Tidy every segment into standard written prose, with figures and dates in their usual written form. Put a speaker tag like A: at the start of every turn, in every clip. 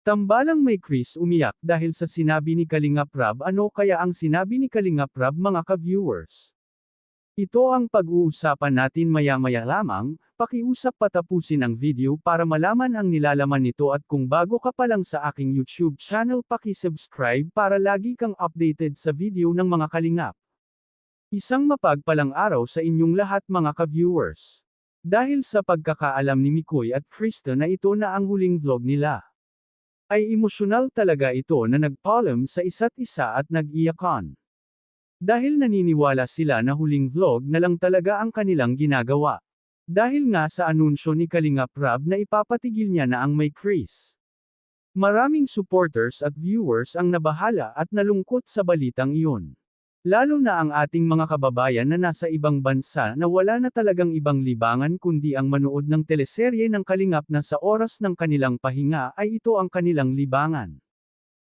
A: Tambalang may Chris umiyak dahil sa sinabi ni Kalingap Rab. Ano kaya ang sinabi ni Kalingap Rab, mga ka-viewers? Ito ang pag-uusapan natin maya-maya lamang. Pakiusap patapusin ang video para malaman ang nilalaman nito, at kung bago ka pa lang sa aking YouTube channel, paki-subscribe para lagi kang updated sa video ng mga Kalingap. Isang mapagpalang araw sa inyong lahat, mga ka-viewers. Dahil sa pagkakaalam ni Mikoy at Krista na ito na ang huling vlog nila, ay emosyonal talaga ito na nagpaalam sa isa't isa at nag-iyakan. Dahil naniniwala sila na huling vlog na lang talaga ang kanilang ginagawa. Dahil nga sa anunsyo ni Kalingap Rab na ipapatigil niya na ang may Chris. Maraming supporters at viewers ang nabahala at nalungkot sa balitang iyon. Lalo na ang ating mga kababayan na nasa ibang bansa na wala na talagang ibang libangan kundi ang manood ng teleserye ng Kalingap na sa oras ng kanilang pahinga ay ito ang kanilang libangan.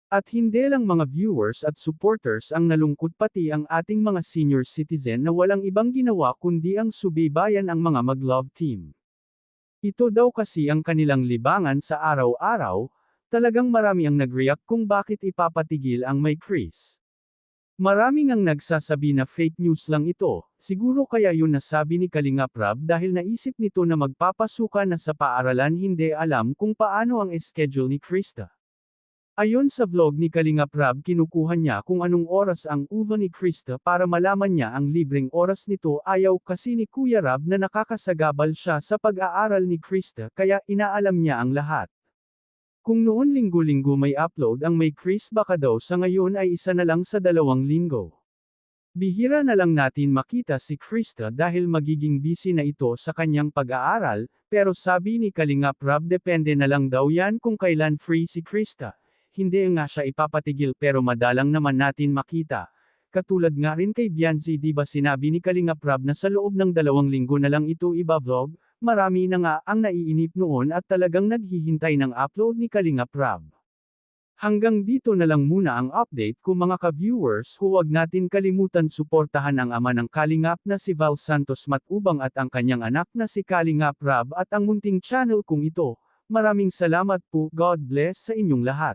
A: At hindi lang mga viewers at supporters ang nalungkot, pati ang ating mga senior citizen na walang ibang ginawa kundi ang subaybayan ang mga mag-love team. Ito daw kasi ang kanilang libangan sa araw-araw. Talagang marami ang nag-react kung bakit ipapatigil ang may Chris. Maraming ang nagsasabi na fake news lang ito. Siguro kaya yun nasabi ni Kalingap Rab dahil naisip nito na magpapasuka na sa paaralan. Hindi alam kung paano ang schedule ni Krista. Ayon sa vlog ni Kalingap Rab, kinukuha niya kung anong oras ang uva ni Krista para malaman niya ang libreng oras nito. Ayaw kasi ni Kuya Rab na nakakasagabal siya sa pag-aaral ni Krista, kaya inaalam niya ang lahat. Kung noon linggo-linggo may upload ang may Chris, baka daw sa ngayon ay isa na lang sa 2 linggo. Bihira na lang natin makita si Krista dahil magiging busy na ito sa kanyang pag-aaral, pero sabi ni Kalingap Rab depende na lang daw yan kung kailan free si Krista. Hindi nga siya ipapatigil pero madalang naman natin makita. Katulad nga rin kay Beyonce, di ba sinabi ni Kalingap Rab na sa loob ng 2 linggo na lang ito iba-vlog? Marami na nga ang naiinip noon at talagang naghihintay ng upload ni Kalingap Rab. Hanggang dito na lang muna ang update ko, mga ka-viewers. Huwag natin kalimutan suportahan ang ama ng Kalingap na si Val Santos Matubang at ang kanyang anak na si Kalingap Rab at ang munting channel kong ito. Maraming salamat po. God bless sa inyong lahat.